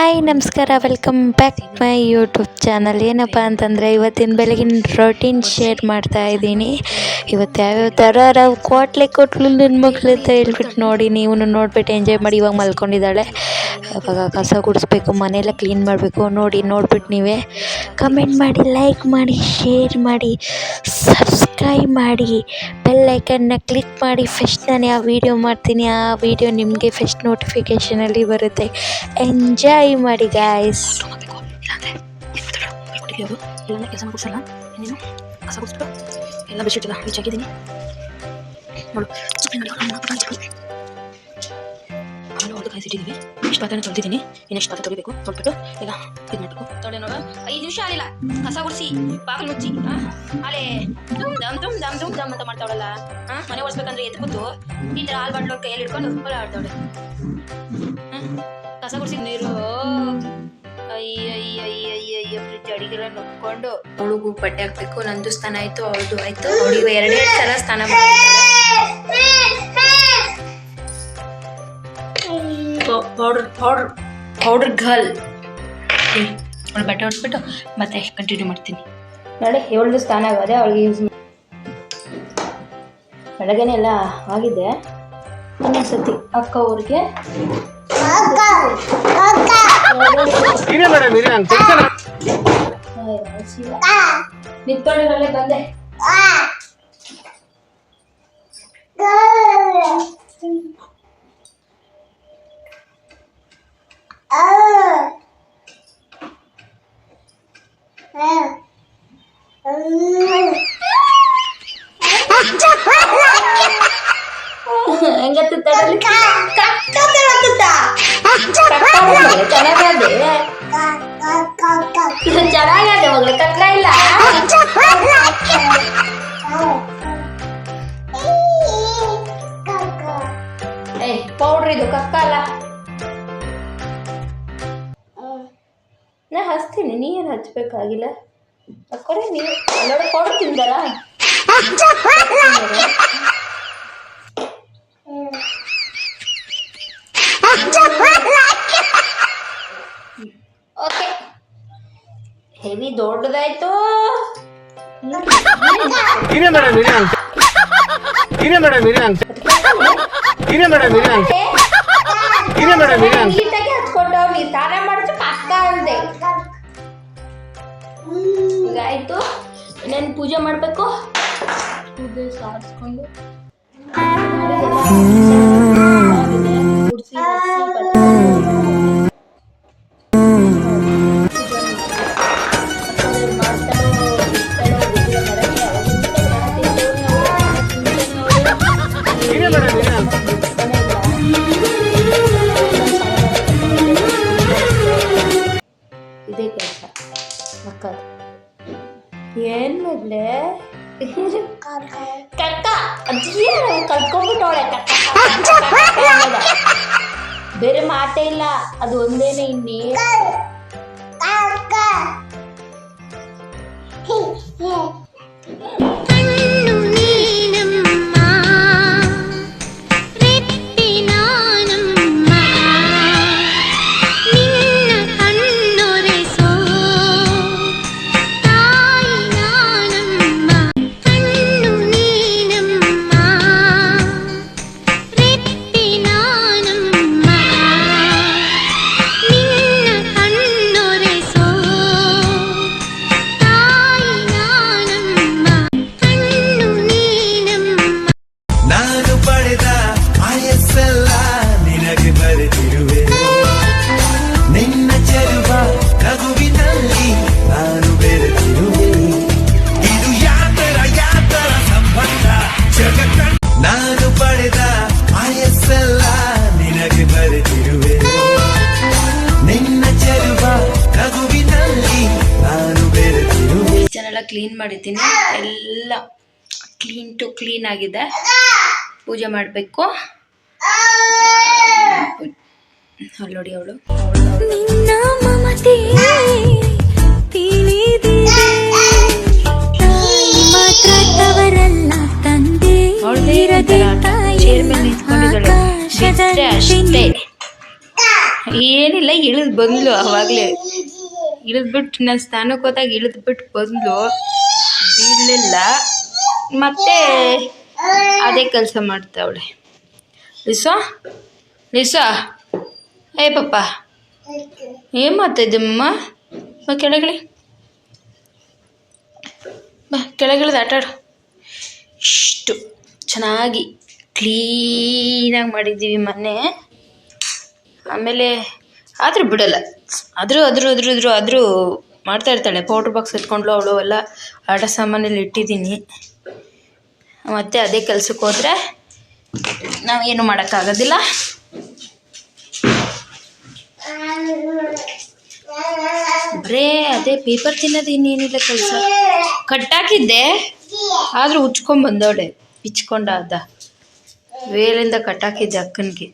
Hi ನಮಸ್ಕಾರ, welcome back my YouTube channel. ಏನಪ್ಪ ಅಂತಂದರೆ ಇವತ್ತಿನ ಬೆಳಗಿನ ರೊಟೀನ್ ಶೇರ್ ಮಾಡ್ತಾ ಇದ್ದೀನಿ. ಇವತ್ತು ಯಾವ್ಯಾವ ಥರ ಕೊಟ್ಲು ನನ್ನ ಮಕ್ಳು ಅಂತ ಹೇಳ್ಬಿಟ್ಟು ನೋಡಿ, ನೀವು ನೋಡ್ಬಿಟ್ಟು ಎಂಜಾಯ್ ಮಾಡಿ. ಇವಾಗ ಮಲ್ಕೊಂಡಿದ್ದಾಳೆ. ಇವಾಗ ಕಸ ಗುಡಿಸ್ಬೇಕು, ಮನೆಯೆಲ್ಲ ಕ್ಲೀನ್ ಮಾಡಬೇಕು. ನೋಡ್ಬಿಟ್ಟು ನೀವೇ ಕಮೆಂಟ್ ಮಾಡಿ, ಲೈಕ್ ಮಾಡಿ, ಶೇರ್ ಮಾಡಿ, ಸಬ್ಸ್ಕ್ರೈಬ್ ಮಾಡಿ, ಬೆಲ್ ಐಕನ್ನ ಕ್ಲಿಕ್ ಮಾಡಿ. ಫಸ್ಟ್ ನಾನು ಯಾವ ವೀಡಿಯೋ ಮಾಡ್ತೀನಿ ಆ ವಿಡಿಯೋ ನಿಮಗೆ ಫಸ್ಟ್ ನೋಟಿಫಿಕೇಷನಲ್ಲಿ ಬರುತ್ತೆ. ಎಂಜಾಯ್ ಮಾಡಿ ಗಾಯ್ಸ್. ಕೆಲಸ ಮಾಡ್ಸಲ್ಲ ಇನ್ನೇನು ಕಸ ಗುಡಿಸ್ಬಿಟ್ಟು ಎಲ್ಲ ಬೆಡ್ಶೀಟ್ ಎಲ್ಲ ಈಚೆ ಹಾಕಿದ್ದೀನಿ ನೋಡು. ಹೊರದು ಕಾಯಿಸಿಟ್ಟಿದ್ದೀವಿ. ಇಷ್ಟು ಪಾತ್ರೆ ತೊಳೆದಿದ್ದೀನಿ, ಇನ್ನೆಷ್ಟು ಪಾತ್ರೆ ತೊಳಿಬೇಕು. ತೊಳ್ಬಿಟ್ಟು ಈಗ ಇದು ಮಾಡಬೇಕು. ತೊಳೆ ನೋಡು, 5 ನಿಮಿಷ ಆಗಿಲ್ಲ. ಕಸ ಗುಡಿಸಿ ಬಾಗಿಲು ಮುಚ್ಚಿ ಅಲ್ಲೇ ದಮ್ ಅಂತ ಮಾಡ್ತಾವಳಲ್ಲ. ಮನೆ ಓಡಿಸ್ಬೇಕಂದ್ರೆ ಎದ್ದು ಕೂತು ಈ ಥರ ಹಾಲು ಬಾಟ್ಲು ಕೈಯಲ್ಲಿ ಹಿಡ್ಕೊಂಡು ಹೊಲ ಆಡ್ತಾವಳೆ. ಕಸ ಗುಡಿಸಿ ನೀರು ಅಯ್ಯ ಫ್ರಿಜ್ ಅಡಿಗೆಲ್ಲ ನುಕ್ಕೊಂಡು ಅವಳಿಗೂ ಬಟ್ಟೆ ಹಾಕ್ಬೇಕು. ನಂದು ಸ್ನಾನ ಆಯ್ತು, ಅವಳದು ಆಯ್ತು. ಅವಳಿಗೆ 2 ಸಲ ಸ್ನಾನ ಮಾಡ್ತಾರೆ. Powder girl. ಅವಳು ಬಟ್ಟೆ ಹೊಡ್ಸ್ಬಿಟ್ಟು ಮತ್ತೆ ಕಂಟಿನ್ಯೂ ಮಾಡ್ತೀನಿ. ನೋಡಿ, ಇವಳದು ಸ್ನಾನ ಆಗೋದೆ, ಅವಳಿಗೆ ಯೂಸ್ ಬೆಳಗ್ಗೆನೆ ಎಲ್ಲ ಆಗಿದೆ. ಇನ್ನೊಂದ್ಸತಿ ಅಕ್ಕ ಅವ್ರಿಗೆ ನಿತ್ಕೊಳ್ಳಿರಲ್ಲೇ ಬಂದೆ. ಹೆಂಗತ್ತ ಚೆನ್ನಾಗದೆ ಮಗಳು, ಕಕ್ಕ ಇಲ್ಲ. ಪೌಡ್ರ್ ಇದು, ಕಕ್ಕ ಅಲ್ಲ. ನಾ ಹಚ್ತೀನಿ, ನೀರು ಹಚ್ಬೇಕಾಗಿಲ್ಲ. ಅಕ್ಕಡೆ ನೀರು ನೋಡಿ, ಪೌಡ್ರ್ ತಿಂದಾರ. ಓಕೆ, ಹೆವಿ ದೊಡ್ಡದಾಯ್ತು. ನೀಟಾಗಿ ಹಚ್ಕೊಂಡವ್, ನೀ ಸ್ನಾನ ಮಾಡಿದ್ರೆ ಪಕ್ಕ ಅಂದೆ. ಈಗ ಆಯ್ತು, ಇನ್ನೇನು ಪೂಜೆ ಮಾಡ್ಬೇಕು. ಪೂಜೆ ಸಾರಿಸ್ಕೊಂಡು ಇದೇ ಕೆಲಸ ಮಕ್ಕಳು. ಏನ್ ಮೊದ್ಲೆ ಕಕ್ಕ ಅಜ್ಜಿ ಕಲ್ತ್ಕೊಂಡ್ಬಿಟ್ಟವಳೆ. ಬೇರೆ ಮಾತೇ ಇಲ್ಲ, ಅದು ಒಂದೇನೆ. ಇನ್ನೇ ಕ್ಲೀನ್ ಮಾಡಿದ್ದೀನಿ. ಎಲ್ಲ ಕ್ಲೀನ್ ಆಗಿದೆ. ಪೂಜೆ ಮಾಡಬೇಕು. ಅಲ್ಲಿ ನೋಡಿ, ಅವಳು ಚೇರ್ ಮೇಲೆ ನಿಂತ್ಕೊಂಡಿದ್ದಾಳೆ. ಅಷ್ಟೇ ಏನಿಲ್ಲ, ಇಳಿದು ಬಂದ್ಲು ಅವಾಗಲೇ. ಇಳಿದ್ಬಿಟ್ಟು ನಾನು ಸ್ನಾನಕ್ಕೆ ಹೋದಾಗ ಇಳಿದ್ಬಿಟ್ಟು ಬಂದ್ಲು, ಬೀಳಲಿಲ್ಲ. ಮತ್ತೆ ಅದೇ ಕೆಲಸ ಮಾಡ್ತಾವಳೆ. ಲಿಸಾ ಲಿಸಾ, ಏ ಪಪ್ಪ ಏನು ಮಾಡ್ತಾಯಿದ್ದಮ್ಮ? ಬಾ ಕೆಳಗಡೆ, ಬಾ ಕೆಳಗಿಳಿದು ಆಟಾಡು. ಇಷ್ಟು ಚೆನ್ನಾಗಿ ಕ್ಲೀನಾಗಿ ಮಾಡಿದ್ದೀವಿ ಮನೆ. ಆಮೇಲೆ ಆದರೂ ಬಿಡಲ್ಲ, ಆದರೂ ಮಾಡ್ತಾ ಇರ್ತಾಳೆ. ಪೌಡ್ರ್ ಬಾಕ್ಸ್ ಎತ್ಕೊಂಡ್ಲು ಅವಳು, ಎಲ್ಲ ಆಟ ಸಾಮಾನಲ್ಲಿ ಇಟ್ಟಿದ್ದೀನಿ. ಮತ್ತು ಅದೇ ಕೆಲ್ಸಕ್ಕೆ ಹೋದರೆ ನಾವೇನು ಮಾಡೋಕ್ಕಾಗೋದಿಲ್ಲ. ಬರೇ ಅದೇ ಪೇಪರ್ ತಿನ್ನೋದು, ಇನ್ನೇನಿಲ್ಲ ಕೆಲಸ. ಕಟ್ಟಾಕಿದ್ದೆ, ಆದರೂ ಉಚ್ಕೊಂಡ್ಬಂದವಳೆ, ಬಿಚ್ಕೊಂಡ ಅದ ವೇಲಿಂದ ಕಟ್ಟಾಕಿದ್ದೆ ಅಕ್ಕನಿಗೆ.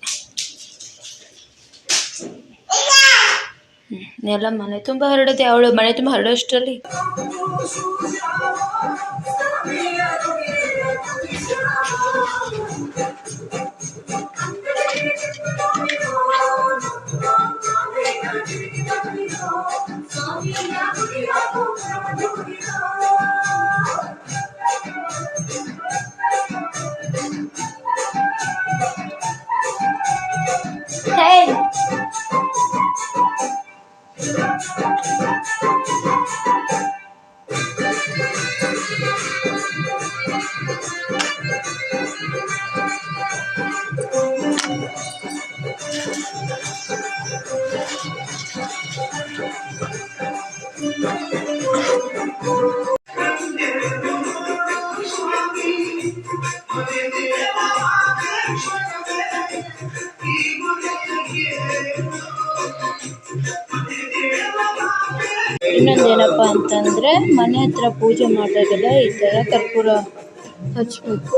ಎಲ್ಲ ಮನೆ ತುಂಬ ಹರಡುತ್ತೆ, ಅವಳು ಮನೆ ತುಂಬ ಹರಡೋಷ್ಟರಲ್ಲಿ ಇನ್ನೊಂದೇನಪ್ಪ ಅಂತಂದರೆ, ಮನೆ ಹತ್ರ ಪೂಜೆ ಮಾಡಿದಾಗೆಲ್ಲ ಈ ಥರ ಕರ್ಪೂರ ಹಚ್ಚಬೇಕು.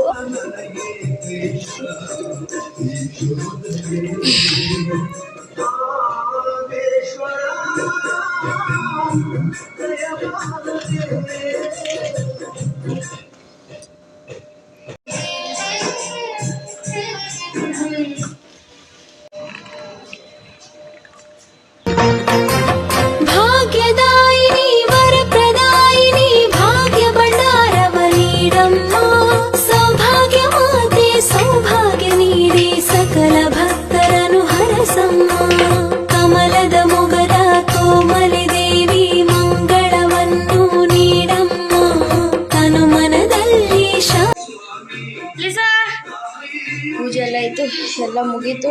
ಪೂಜೆ ಎಲ್ಲ ಆಯಿತು, ಎಲ್ಲ ಮುಗೀತು.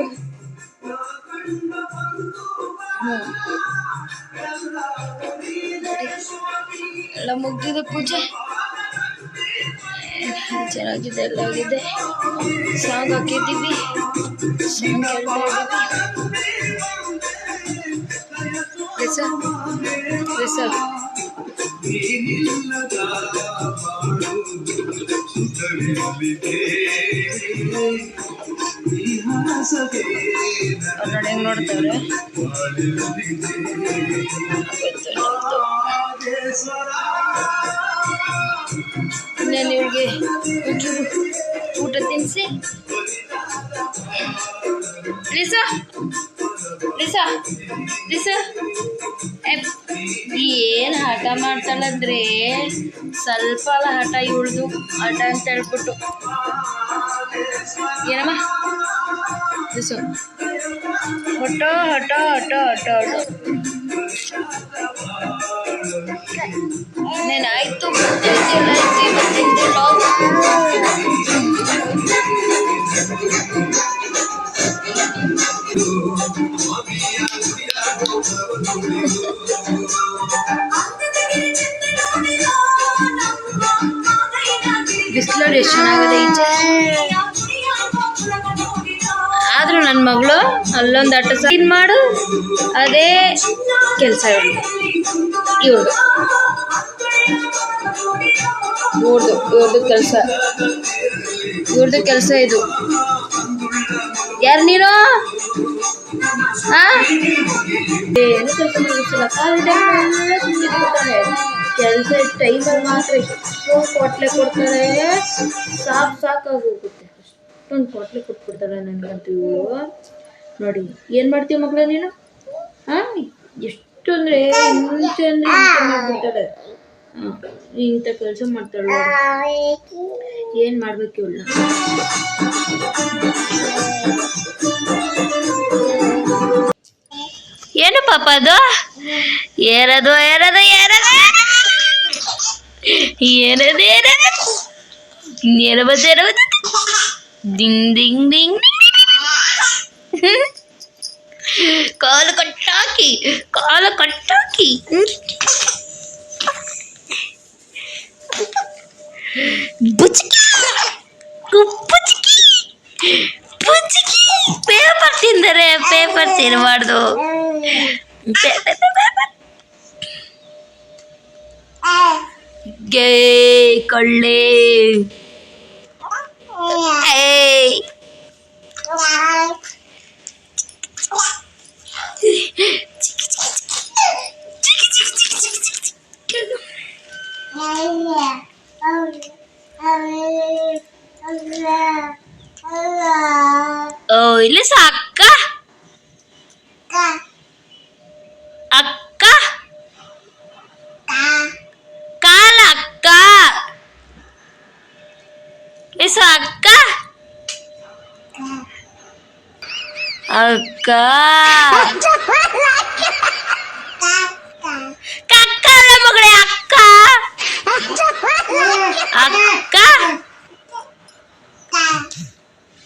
ಎಲ್ಲ ಮುಗಿದಿದೆ ಪೂಜೆ. ಚೆನ್ನಾಗಿದೆ, ಎಲ್ಲ ಆಗಿದೆ. ಸಾಂಗ್ ಹಾಕಿದ್ದೀವಿ, ಸಾಂಗ್ ಕೇಳ್ತಾ ಅವ್ರು ಹೆಂಗ್ ನೋಡ್ತಾರೆ. ನಾನು ಇವ್ರಿಗೆ ಊಟ ತಿನ್ನಿಸಿ. ಲಿಸಾ ಲಿಸಾ ಲಿಸಾ ಏನು ಹಠ ಮಾಡ್ತಾಳಂದ್ರೆ, ಸ್ವಲ್ಪ ಅಲ್ಲ ಹಠ ಇವಳ್ದು. ಹಠ ಅಂತ ಹೇಳ್ಬಿಟ್ಟು ಏನಮ್ಮ ಲಿಸು, ಹಠ ಹಠ ಹಠ ಹಠ ಹಠ. ಇನ್ನೇನಾಯ್ತು, ಇವತ್ತಿಂದು ಲಾಗ್. ಬಿಸಿಲು ಎಷ್ಟು ಚೆನ್ನಾಗಿದೆ ಈಚೆ. ಆದರೂ ನನ್ನ ಮಗಳು ಅಲ್ಲೊಂದು ಆಟ ಕ್ಲೀನ್ ಮಾಡು, ಅದೇ ಕೆಲಸ ಇವ್ರದ್ದು ಕೆಲಸ ಇದು. ಯಾರು ನೀನು? ಏನು ಕೆಲಸ ಮುಗಿಸಿಲ್ಲ, ಕೆಲಸ ಟೈಮಲ್ಲಿ ಮಾತ್ರ ಎಷ್ಟೋ ಕೊಟ್ಲೆ ಕೊಡ್ತಾರೆ, ಸಾಕಾಗೋಗುತ್ತೆ. ಅಷ್ಟೊಂದು ಕೊಟ್ಲೆ ಕೊಟ್ಬಿಡ್ತಾರೆ ನನಗಂತೂ. ಇವಳು ನೋಡಿ ಏನು ಮಾಡ್ತೀವಿ ಮಕ್ಕಳ ನೀನು ಹಾಂ ಎಷ್ಟು ಅಂದರೆ ಮುಂಚೆ ಅಂದರೆ ಮಾಡ್ಬಿಡ್ತಾಳೆ ಹಾಂ ಇಂಥ ಕೆಲಸ ಮಾಡ್ತಾಳೆ ಏನು ಮಾಡ್ಬೇಕು ಇವಳು ಏನು ಪಾಪ ಅದು ಏರದು ಏರದು ಏರದು ಏರದು ಏರದು ಏರಬದು ಏರಬದು ದಿಂಗ್ ದಿಂಗ್ ದಿಂಗ್ ಕಾಲು ಕಟ್ಟಾಕಿ ಬುಚ್ಕಿ ಬುಚ್ಕಿ ಬುಚ್ಕಿ ಪೇಪರ್ ತಿಂದರೆ ಪೇಪರ್ ತಿನ್ನಬಾರ್ದು ಗೇ ಕಳ್ಳೆ ಏಯ್ ಓ ಇಲ್ಲಿ ಅಕ್ಕ ಅಕ್ಕ ಕಾಲ ಅಕ್ಕ ಇಸ ಅಕ್ಕ ಅಕ್ಕ ಕಕ್ಕ ಅಲ್ಲ ಮಗಳೇ ಅಕ್ಕ ಅಕ್ಕ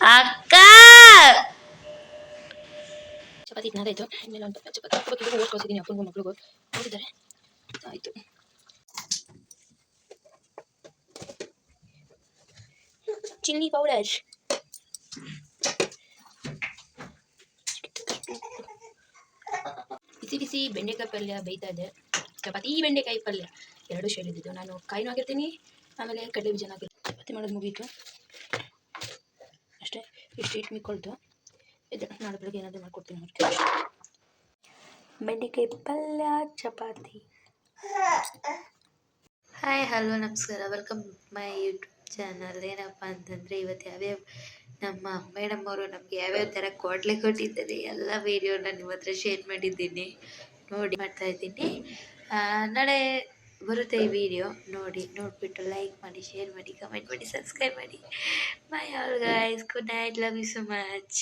ಅಕ್ಕ ಚಪಾತಿ ತಿನ್ನೋದಾಯ್ತು ಇನ್ನೇನು ಒಂದು ಚಪಾತಿ ಓಟ್ ಕಳ್ಸಿದ್ದೀನಿ ಅಪ್ಪನಿಗೂ ಮಕ್ಳಿಗೂ ಹೋಗಿದ್ದಾರೆ ಆಯಿತು ಚಿಲ್ಲಿ ಪೌಡರ್ ಬಿಸಿ ಬಿಸಿ ಬೆಂಡೆಕಾಯಿ ಪಲ್ಯ ಬೇಯ್ತಾ ಇದೆ ಚಪಾತಿ ಬೆಂಡೆಕಾಯಿ ಪಲ್ಯ ಎರಡು ಶೇಡ್ ಇದ್ದಿದ್ದು ನಾನು ಕಾಯಿನೂ ಹಾಕಿರ್ತೀನಿ ಆಮೇಲೆ ಕಡಲೆ ಬೀಜನ ಹಾಕಿರ್ತೀನಿ ಚಪಾತಿ ಮಾಡೋದು ಮುಗೀತು ಅಷ್ಟೇ ಇಷ್ಟು ಹಿಟ್ಟು ಮಿಕ್ಕೊಳ್ತು ಇದು ನಾಳೆ ಬೆಳಗ್ಗೆ ಏನಾದರೂ ಮಾಡ್ಕೊಡ್ತೀನಿ ಅವ್ರಿಗೆ ಬೆಂಡೆಕಾಯಿ ಪಲ್ಯ ಚಪಾತಿ ಹಾಯ್ ಹಲೋ ನಮಸ್ಕಾರ ವೆಲ್ಕಮ್ ಮೈ ಯೂಟ್ಯೂಬ್ ಚಾನಲ್. ಏನಪ್ಪ ಅಂತಂದರೆ ಇವತ್ತು ಯಾವ್ಯಾವ ನಮ್ಮ ಮೇಡಮ್ ಅವರು ನಮಗೆ ಯಾವ್ಯಾವ ಥರ ಕೊಟ್ಟಿದ್ದಾರೆ ಎಲ್ಲ ವೀಡಿಯೋನ ನಿಮ್ಮ ಹತ್ರ ಶೇರ್ ಮಾಡಿದ್ದೀನಿ, ನೋಡಿ ಮಾಡ್ತಾಯಿದ್ದೀನಿ. ನಾಳೆ ಬರುತ್ತೆ ಈ ವಿಡಿಯೋ, ನೋಡಿಬಿಟ್ಟು ಲೈಕ್ ಮಾಡಿ, ಶೇರ್ ಮಾಡಿ, ಕಮೆಂಟ್ ಮಾಡಿ, ಸಬ್ಸ್ಕ್ರೈಬ್ ಮಾಡಿ. Bye all guys, good night, love you so much.